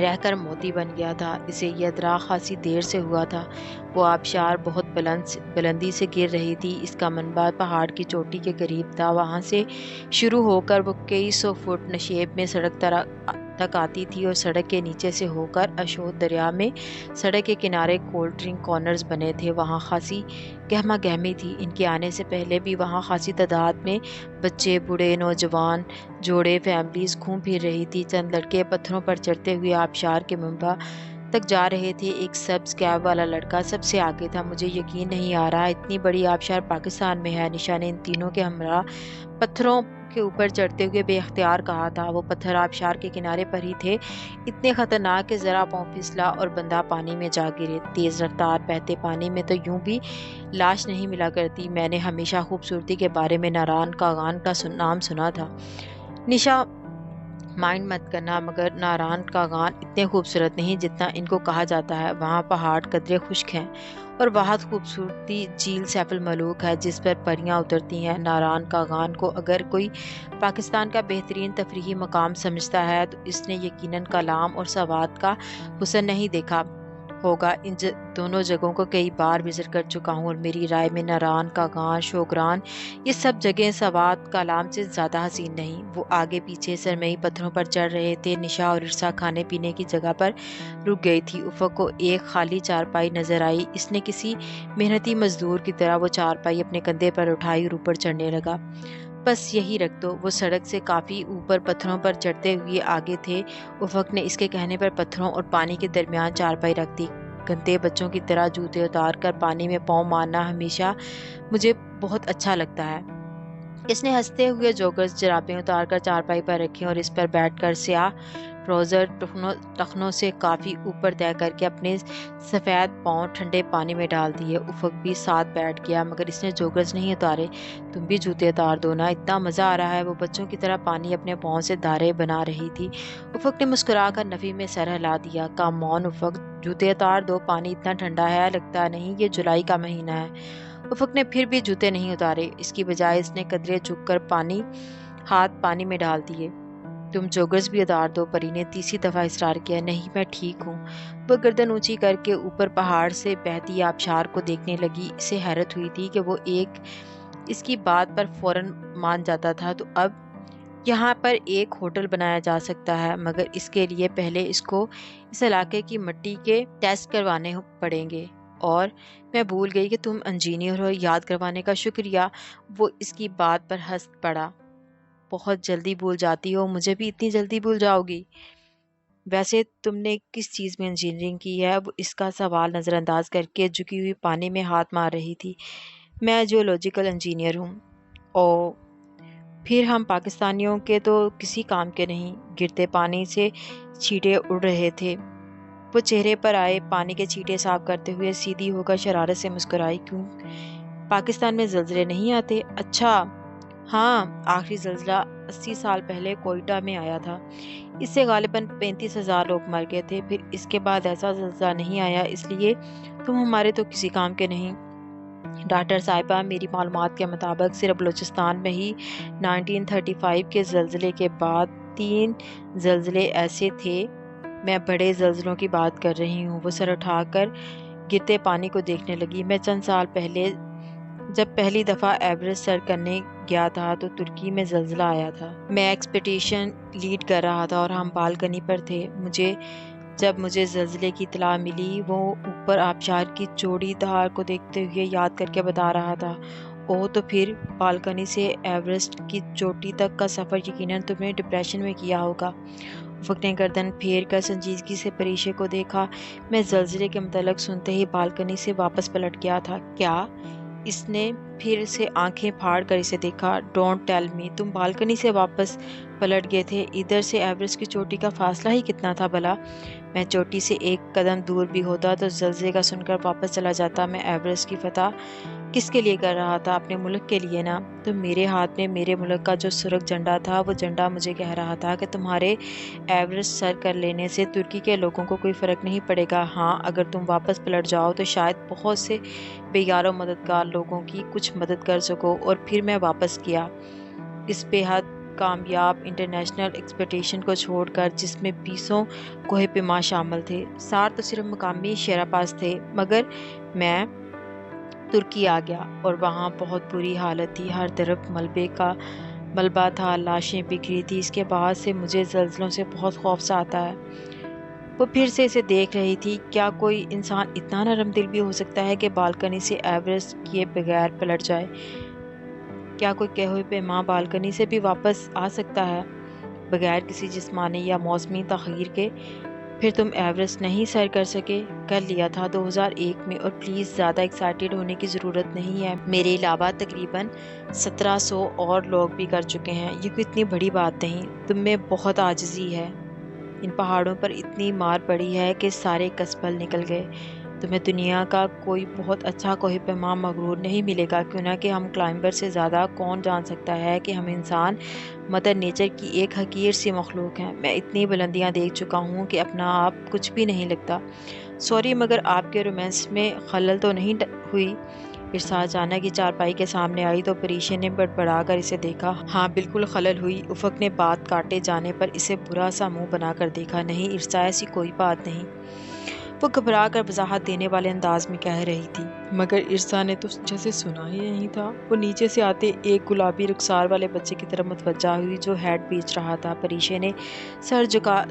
رہ کر موتی بن گیا تھا۔ اسے یہ ادراک خاصی دیر سے ہوا تھا۔ وہ آبشار بہت بلندی سے گر رہی تھی۔ اس کا منبع پہاڑ کی چوٹی کے قریب تھا۔ وہاں سے شروع ہو کر وہ کئی 100 فٹ نشیب میں سڑک تک آتی تھی اور سڑک کے نیچے سے ہو کر اشوت دریا میں سڑک کے کنارے کولڈ ڈرنک کارنرز بنے تھے۔ وہاں خاصی گہما گہمی تھی۔ ان کے آنے سے پہلے بھی وہاں خاصی تعداد میں بچے، بوڑھے، نوجوان، جوڑے، فیملیز گھوم پھر رہی تھی۔ چند لڑکے پتھروں پر چڑھتے ہوئے آبشار کے منبع تک جا رہے تھے۔ ایک سبز کیپ والا لڑکا سب سے آگے تھا۔ مجھے یقین نہیں آ رہا اتنی بڑی آبشار پاکستان میں ہے، نشا نے ان تینوں کے ہمراہ پتھروں کے اوپر چڑھتے ہوئے بے اختیار کہا تھا۔ وہ پتھر آبشار کے کنارے پر ہی تھے، اتنے خطرناک کہ ذرا پاؤں پھسلا اور بندہ پانی میں جا گرے۔ تیز رفتار بہتے پانی میں تو یوں بھی لاش نہیں ملا کرتی۔ میں نے ہمیشہ خوبصورتی کے بارے میں ناران کاغان کا نام سنا تھا۔ نشا، مائنڈ مت کرنا، مگر ناران کاغان اتنے خوبصورت نہیں جتنا ان کو کہا جاتا ہے۔ وہاں پہاڑ قدرے خشک ہیں اور بہت خوبصورتی جھیل سیف الملوک ہے جس پر پریاں اترتی ہیں۔ ناران کاغان کو اگر کوئی پاکستان کا بہترین تفریحی مقام سمجھتا ہے تو اس نے یقیناً کلام اور سوات کا حسن نہیں دیکھا ہوگا۔ ان دونوں جگہوں کو کئی بار وزٹ کر چکا ہوں اور میری رائے میں ناران کاغان، شوگران، یہ سب جگہیں سوات کلام سے زیادہ حسین نہیں۔ وہ آگے پیچھے سرمئی پتھروں پر چڑھ رہے تھے۔ نشا اور عرصہ کھانے پینے کی جگہ پر رک گئی تھی۔ افق کو ایک خالی چارپائی نظر آئی۔ اس نے کسی محنتی مزدور کی طرح وہ چارپائی اپنے کندھے پر اٹھائی اور اوپر چڑھنے لگا۔ بس یہی رکھ دو۔ وہ سڑک سے کافی اوپر پتھروں پر چڑھتے ہوئے آگے تھے۔ افق نے اس کے کہنے پر پتھروں اور پانی کے درمیان چارپائی رکھ دی۔ گندے بچوں کی طرح جوتے اتار کر پانی میں پاؤں مارنا ہمیشہ مجھے بہت اچھا لگتا ہے۔ اس نے ہنستے ہوئے جوگرز جرابیں اتار کر چارپائی پر رکھی اور اس پر بیٹھ کر سیاہ ٹراؤزر ٹخنوں سے کافی اوپر طے کر کے اپنے سفید پاؤں ٹھنڈے پانی میں ڈال دیے۔ افق بھی ساتھ بیٹھ گیا مگر اس نے جوگرز نہیں اتارے۔ تم بھی جوتے اتار دو نا، اتنا مزہ آ رہا ہے۔ وہ بچوں کی طرح پانی اپنے پاؤں سے دھارے بنا رہی تھی۔ افق نے مسکرا کر نفی میں سر ہلا دیا۔ کم آن افق، جوتے اتار دو، پانی اتنا ٹھنڈا ہے، لگتا نہیں یہ جولائی کا مہینہ ہے۔ افق نے پھر بھی جوتے نہیں اتارے۔ اس کی بجائے اس نے قدرے جھک کر ہاتھ پانی میں ڈال دیے۔ تم جوگرز بھی اتار دو، پری نے تیسری دفعہ اصرار کیا۔ نہیں، میں ٹھیک ہوں۔ وہ گردن اونچی کر کے اوپر پہاڑ سے بہتی آبشار کو دیکھنے لگی۔ اسے حیرت ہوئی تھی کہ وہ اس کی بات پر فوراً مان جاتا تھا۔ تو اب یہاں پر ایک ہوٹل بنایا جا سکتا ہے، مگر اس کے لیے پہلے اس کو اس علاقے کی مٹی کے ٹیسٹ کروانے پڑیں گے۔ اور میں بھول گئی کہ تم انجینئر ہو، یاد کروانے کا شکریہ۔ وہ اس کی بات پر ہنس پڑا۔ بہت جلدی بھول جاتی ہو، مجھے بھی اتنی جلدی بھول جاؤ گی؟ ویسے تم نے کس چیز میں انجینئرنگ کی ہے؟ وہ اس کا سوال نظر انداز کر کے جھکی ہوئی پانی میں ہاتھ مار رہی تھی۔ میں جیولوجیکل انجینئر ہوں۔ او، پھر ہم پاکستانیوں کے تو کسی کام کے نہیں۔ گرتے پانی سے چھینٹے اڑ رہے تھے۔ وہ چہرے پر آئے پانی کے چھینٹے صاف کرتے ہوئے سیدھی ہو کر شرارت سے مسکرائی۔ کیوں، پاکستان میں زلزلے نہیں آتے؟ اچھا ہاں، آخری زلزلہ 80 سال پہلے کوئٹہ میں آیا تھا۔ اس سے غالباً 35,000 لوگ مر گئے تھے۔ پھر اس کے بعد ایسا زلزلہ نہیں آیا، اس لیے تم ہمارے تو کسی کام کے نہیں۔ ڈاکٹر صاحبہ، میری معلومات کے مطابق صرف بلوچستان میں ہی 1935 کے زلزلے کے بعد 3 زلزلے ایسے تھے۔ میں بڑے زلزلوں کی بات کر رہی ہوں۔ وہ سر اٹھا کر گرتے پانی کو دیکھنے لگی۔ میں چند سال پہلے جب پہلی دفعہ ایورسٹ سر کرنے گیا تھا تو ترکی میں زلزلہ آیا تھا۔ میں ایکسپیڈیشن لیڈ کر رہا تھا اور ہم بالکنی پر تھے۔ جب مجھے زلزلے کی اطلاع ملی، وہ اوپر آبشار کی چوڑی دھار کو دیکھتے ہوئے یاد کر کے بتا رہا تھا۔ اوہ، تو پھر بالکنی سے ایورسٹ کی چوٹی تک کا سفر یقیناً تمہیں ڈپریشن میں کیا ہوگا۔ افق نے گردن پھیر کر سنجیدگی سے پریشے کو دیکھا۔ میں زلزلے کے متعلق سنتے ہی بالکنی سے واپس پلٹ گیا تھا۔ کیا؟ اس نے پھر سے آنکھیں پھاڑ کر اسے دیکھا۔ ڈونٹ ٹیل می، تم بالکنی سے واپس پلٹ گئے تھے؟ ادھر سے ایورسٹ کی چوٹی کا فاصلہ ہی کتنا تھا بھلا؟ میں چوٹی سے ایک قدم دور بھی ہوتا تو زلزلے کا سن کر واپس چلا جاتا۔ میں ایورسٹ کی فتح کس کے لیے کر رہا تھا؟ اپنے ملک کے لیے نا۔ تو میرے ہاتھ میں میرے ملک کا جو سرخ جھنڈا تھا، وہ جھنڈا مجھے کہہ رہا تھا کہ تمہارے ایورسٹ سر کر لینے سے ترکی کے لوگوں کو کوئی فرق نہیں پڑے گا۔ ہاں، اگر تم واپس پلٹ جاؤ تو شاید بہت سے بے یار و مددگار لوگوں کی کچھ مدد کر سکو۔ اور پھر میں واپس کیا۔ اس بے حد کامیاب انٹرنیشنل ایکسپیڈیشن کو چھوڑ کر، جس میں 20 کوہ پیما شامل تھے۔ 60 تو صرف مقامی شیرا پاس تھے، مگر میں ترکی آ گیا اور وہاں بہت بری حالت تھی۔ ہر طرف ملبہ تھا، لاشیں بکھری تھی۔ اس کے بعد سے مجھے زلزلوں سے بہت خوف سا آتا ہے۔ وہ پھر سے اسے دیکھ رہی تھی۔ کیا کوئی انسان اتنا نرم دل بھی ہو سکتا ہے کہ بالکنی سے ایورسٹ کیے بغیر پلٹ جائے؟ کیا کوئی کوہ پیما بالکنی سے بھی واپس آ سکتا ہے بغیر کسی جسمانی یا موسمی تغیر کے؟ پھر تم ایورسٹ نہیں سر کر سکے؟ کر لیا تھا 2001 میں، اور پلیز زیادہ ایکسائٹیڈ ہونے کی ضرورت نہیں ہے۔ میرے علاوہ تقریباً 1700 اور لوگ بھی کر چکے ہیں۔ یہ کوئی اتنی بڑی بات نہیں۔ تم میں بہت عاجزی ہے۔ ان پہاڑوں پر اتنی مار پڑی ہے کہ سارے کسبل نکل گئے۔ تمہیں دنیا کا کوئی بہت اچھا کوہ پیما مغرور نہیں ملے گا، کیوں نہ کہ ہم کلائمبر سے زیادہ کون جان سکتا ہے کہ ہم انسان مدر نیچر کی ایک حقیر سی مخلوق ہیں۔ میں اتنی بلندیاں دیکھ چکا ہوں کہ اپنا آپ کچھ بھی نہیں لگتا۔ سوری، مگر آپ کے رومانس میں خلل تو نہیں ہوئی؟ ارسا اچانک ہی چارپائی کے سامنے آئی تو پریشا نے بڑبڑا کر اسے دیکھا۔ ہاں بالکل خلل ہوئی۔ افق نے بات کاٹے جانے پر اسے برا سا منہ بنا کر دیکھا۔ نہیں ارسا، ایسی کوئی بات نہیں، وہ گھبرا کر وضاحت دینے والے انداز میں کہہ رہی تھی۔ مگر ارسا نے تو جیسے سنا ہی نہیں تھا۔ وہ نیچے سے آتے ایک گلابی رخسار والے بچے کی طرف متوجہ ہوئی جو ہیٹ بیچ رہا تھا۔ پریشا نے سر جھکا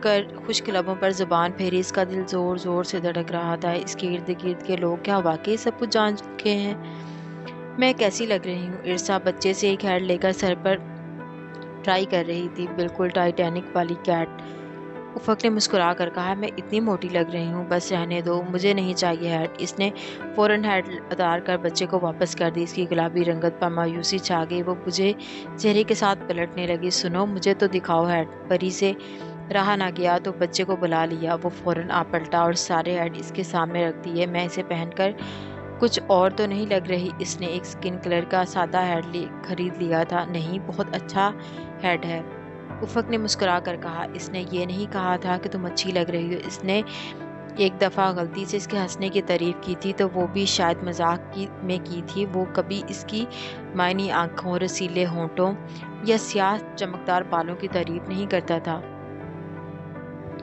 کر خشک لبوں پر زبان پھیری۔ اس کا دل زور زور سے دھڑک رہا تھا۔ اس کے ارد گرد کے لوگ کیا واقعی سب کچھ جان چکے ہیں؟ میں کیسی لگ رہی ہوں؟ ارسا بچے سے ایک ہیٹ لے کر سر پر ٹرائی کر رہی تھی، بالکل ٹائٹینک والی کیٹ۔ افق نے مسکرا کر کہا، میں اتنی موٹی لگ رہی ہوں؟ بس رہنے دو، مجھے نہیں چاہیے ہیٹ۔ اس نے فوراً ہیٹ اتار کر بچے کو واپس کر دی۔ اس کی گلابی رنگت پر مایوسی چھا گئی۔ وہ بجھے چہرے کے ساتھ پلٹنے لگی۔ سنو، مجھے تو دکھاؤ ہیٹ۔ پری سے رہا نہ گیا تو بچے کو بلا لیا۔ وہ فوراً آ پلٹا اور سارے ہیٹ اس کے سامنے رکھ دیے۔ میں اسے پہن کر کچھ اور تو نہیں لگ رہی؟ اس نے ایک اسکن کلر کا سادہ ہیٹ خرید لیا تھا۔ نہیں، بہت اچھا ہیٹ ہے، افق نے مسکرا کر کہا۔ اس نے یہ نہیں کہا تھا کہ تم اچھی لگ رہی ہو۔ اس نے ایک دفعہ غلطی سے اس کے ہنسنے کی تعریف کی تھی، تو وہ بھی شاید مذاق میں کی تھی۔ وہ کبھی اس کی معنی آنکھوں، رسیلے ہونٹوں یا سیاہ چمکدار بالوں کی تعریف نہیں کرتا تھا۔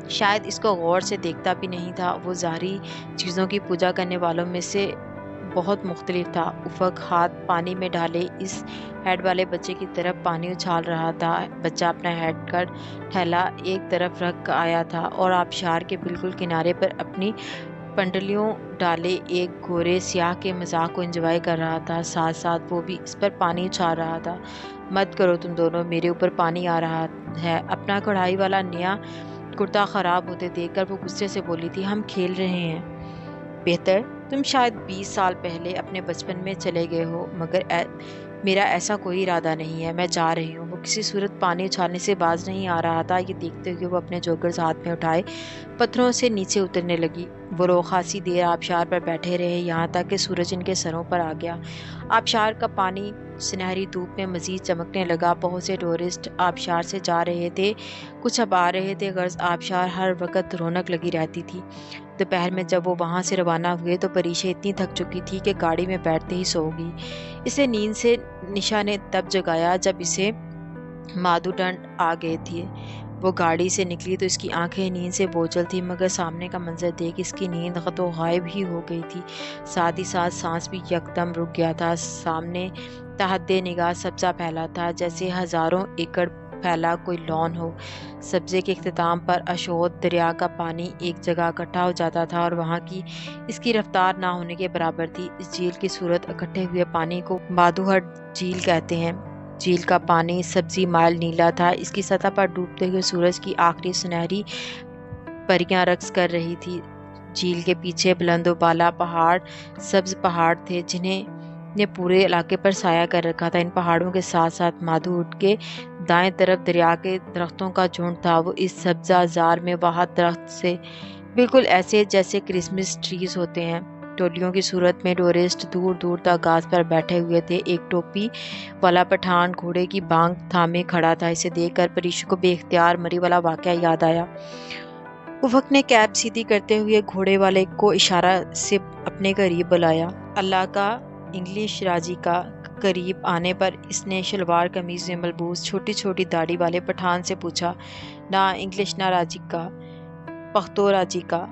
شاید اس کو غور سے دیکھتا بھی نہیں تھا۔ وہ ظاہری چیزوں کی پوجا کرنے والوں میں سے بہت مختلف تھا۔ افق ہاتھ پانی میں ڈالے اس ہیٹ والے بچے کی طرف پانی اچھال رہا تھا۔ بچہ اپنا ہیٹ کا تھیلا ایک طرف رکھ آیا تھا اور آبشار کے بالکل کنارے پر اپنی پنڈلیوں ڈالے ایک گورے سیاہ کے مذاق کو انجوائے کر رہا تھا۔ ساتھ ساتھ وہ بھی اس پر پانی اچھال رہا تھا۔ مت کرو تم دونوں، میرے اوپر پانی آ رہا ہے۔ اپنا کڑھائی والا نیا کرتا خراب ہوتے دیکھ کر وہ غصے سے بولی تھی، ہم کھیل رہے ہیں۔ بہتر، تم شاید 20 سال پہلے اپنے بچپن میں چلے گئے ہو، مگر میرا ایسا کوئی ارادہ نہیں ہے۔ میں جا رہی ہوں۔ وہ کسی صورت پانی اچھالنے سے باز نہیں آ رہا تھا۔ یہ دیکھتے ہوئے وہ اپنے جوگرز ہاتھ میں اٹھائے پتھروں سے نیچے اترنے لگی۔ وہ لوگ خاصی دیر آبشار پر بیٹھے رہے، یہاں تک کہ سورج ان کے سروں پر آ گیا۔ آبشار کا پانی سنہری دھوپ میں مزید چمکنے لگا۔ بہت سے ٹورسٹ آبشار سے جا رہے تھے، کچھ اب آ رہے تھے۔ غرض آبشار ہر وقت رونق لگی رہتی تھی۔ دوپہر میں جب وہ وہاں سے روانہ ہوئے تو پریشا اتنی تھک چکی تھی کہ گاڑی میں بیٹھتے ہی سو گئی۔ اسے نیند سے نشا نے تب جگایا جب اسے مادھو ڈنڈ آ گئے تھے۔ وہ گاڑی سے نکلی تو اس کی آنکھیں نیند سے بوجھل تھیں، مگر سامنے کا منظر دیکھ اس کی نیند غط و غائب ہی ہو گئی تھی۔ ساتھ ہی ساتھ سانس بھی یکدم رک گیا تھا۔ سامنے تحت نگاہ سبزہ پھیلا تھا، جیسے ہزاروں ایکڑ پھیلا کوئی لان ہو۔ سبزے کے اختتام پر اشوت دریا کا پانی ایک جگہ اکٹھا ہو جاتا تھا اور وہاں کی اس کی رفتار نہ ہونے کے برابر تھی۔ اس جھیل کی صورت اکٹھے ہوئے پانی کو مادھوہٹ جھیل کہتے ہیں۔ جھیل کا پانی سبزی مائل نیلا تھا۔ اس کی سطح پر ڈوبتے ہوئے سورج کی آخری سنہری پریاں رقص کر رہی تھی۔ جھیل کے پیچھے بلند و بالا پہاڑ، سبز پہاڑ تھے جنہیں نے پورے علاقے پر سایہ کر رکھا تھا۔ ان پہاڑوں کے ساتھ ساتھ مادھو اٹھ کے دائیں طرف دریا کے درختوں کا جھنڈ تھا۔ وہ اس سبزہ زار میں واحد درخت سے بالکل ایسے جیسے کرسمس ٹریز ہوتے ہیں۔ ٹولیوں کی صورت میں ٹورسٹ دور دور تک گھاس پر بیٹھے ہوئے تھے۔ ایک ٹوپی والا پٹھان گھوڑے کی بانگ تھامے کھڑا تھا۔ اسے دیکھ کر پریشا کو بے اختیار مری والا واقعہ یاد آیا۔ افق نے کیپ سیدھی کرتے ہوئے گھوڑے والے کو اشارہ سے اپنے قریب بلایا۔ اللہ کا، انگلش راجی کا قریب آنے پر اس نے شلوار قمیض میں ملبوس چھوٹی چھوٹی داڑھی والے پٹھان سے پوچھا، نہ انگلش نہ راجی کا، پختو راجی کا؟